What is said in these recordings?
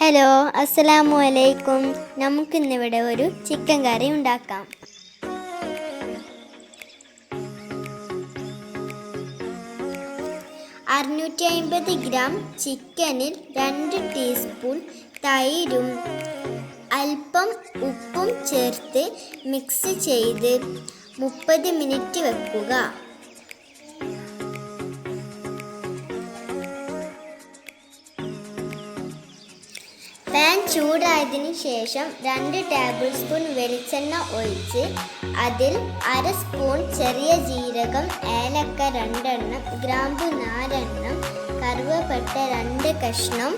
Hello, അസ്സലാമു അലൈക്കും. നമുക്കിന്നിവിടെ ഒരു ചിക്കൻ കറി ഉണ്ടാക്കാം. 650 ഗ്രാം ചിക്കനിൽ 2 ടീസ്പൂൺ തൈരും അല്പം ഉപ്പും ചേർത്ത് മിക്സ് ചെയ്ത് 30 മിനിറ്റ് വെക്കുക. പാൻ ചൂടായതിനു ശേഷം 2 ടേബിൾ സ്പൂൺ വെളിച്ചെണ്ണ ഒഴിച്ച് അതിൽ 1/2 സ്പൂൺ ചെറിയ ജീരകം, ഏലക്ക 2 എണ്ണം, ഗ്രാമ്പു 4 എണ്ണം, കറുവപ്പട്ട 2 കഷ്ണം,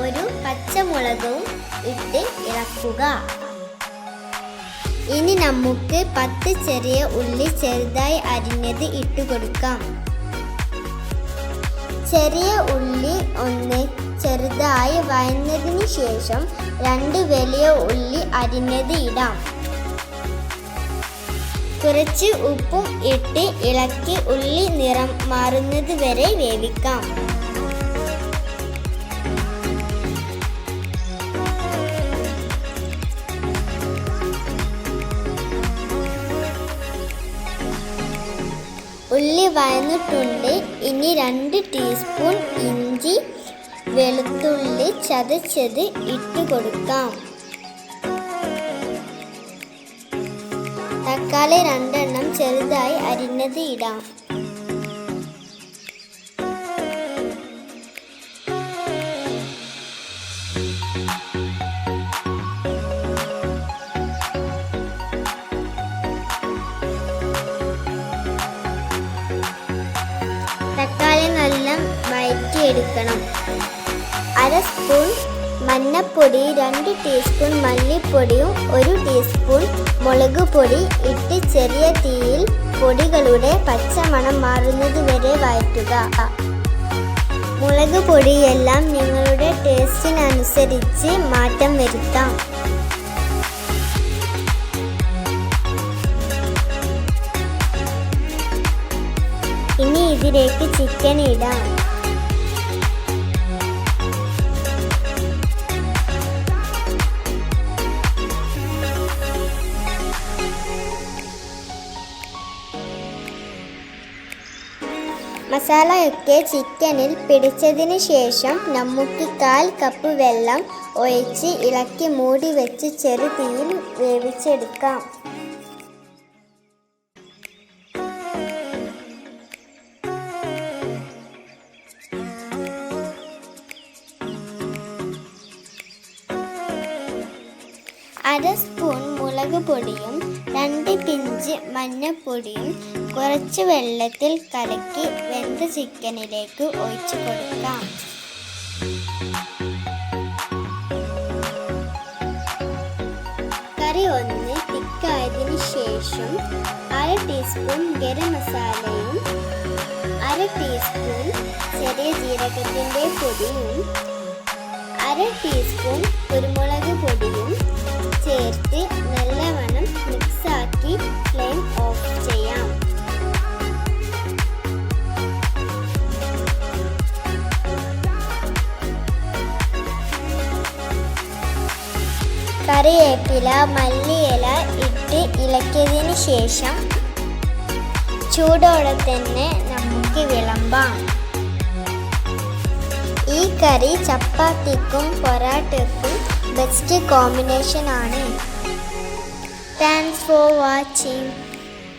ഒരു പച്ചമുളകും ഇട്ട് ഇളക്കുക. ഇനി നമുക്ക് 10 ചെറിയ ഉള്ളി ചെറുതായി അരിഞ്ഞത് ഇട്ട് കൊടുക്കാം. ചെറിയ ഉള്ളി ഒന്ന് ചെറുതായി വഴന്നതിന് ശേഷം 2 വലിയ ഉള്ളി അരിഞ്ഞത് ഇടാം. കുറച്ച് ഉപ്പും ഇട്ട് ഇളക്കി ഉള്ളി നിറം മാറുന്നത് വരെ വേവിക്കാം. ഉള്ളി വഴന്നിട്ടുണ്ട്. ഇനി 2 ടീസ്പൂൺ ഇഞ്ചി വെളുത്തുള്ളി ചതച്ചത് ഇട്ട് കൊടുക്കാം. തക്കാളി 2 എണ്ണം ചെറുതായി അരിഞ്ഞത് ഇടാം. തക്കാളി നല്ല വഴറ്റിയെടുക്കണം. 1/2 സ്പൂൺ മഞ്ഞൾപ്പൊടി, 2 ടീസ്പൂൺ മല്ലിപ്പൊടിയും 1 ടീസ്പൂൺ മുളക് പൊടി ഇട്ട് ചെറിയ തീയിൽ പൊടികളുടെ പച്ചമണം മാറുന്നത് വരെ വഴറ്റുക. മുളക് പൊടിയെല്ലാം നിങ്ങളുടെ ടേസ്റ്റിനനുസരിച്ച് മാറ്റം വരുത്താം. ഇനി ഇതിലേക്ക് ചിക്കൻ ഇടാം. മസാലയൊക്കെ ചിക്കനിൽ പിടിച്ചതിന് ശേഷം നമുക്ക് 1/4 കപ്പ് വെള്ളം ഒഴിച്ച് ഇളക്കി മൂടി വെച്ച് ചെറു തീയിൽ വേവിച്ചെടുക്കാം. അര സ്പൂൺ മുളക് പൊടിയും 2 പിഞ്ച് മഞ്ഞൾപ്പൊടിയും കുറച്ച് വെള്ളത്തിൽ കലക്കി വെന്ത ചിക്കനിലേക്ക് ഒഴിച്ചു കൊടുക്കാം. കറി ഒന്ന് തിക്കായതിനു ശേഷം 1/2 ടീസ്പൂൺ ഗരം മസാലയും 1/2 ടീസ്പൂൺ ചെറിയ ജീരകത്തിൻ്റെ പൊടിയും 1/2 ടീസ്പൂൺ കുരുമുളക് പൊടിയും ചേർത്ത് നല്ലവണ്ണം മിക്സാക്കി ഫ്ലെയിം ഓഫ് ചെയ്യാം. കറിവേപ്പില, മല്ലിയില ഇട്ട് ഇളക്കിയതിന് ശേഷം ചൂടോടെ തന്നെ നമുക്ക് വിളമ്പാം. ഈ കറി ചപ്പാത്തിക്കും പൊറാട്ടയ്ക്കും ബെസ്റ്റ് കോമ്പിനേഷൻ ആണ്. Thanks for watching.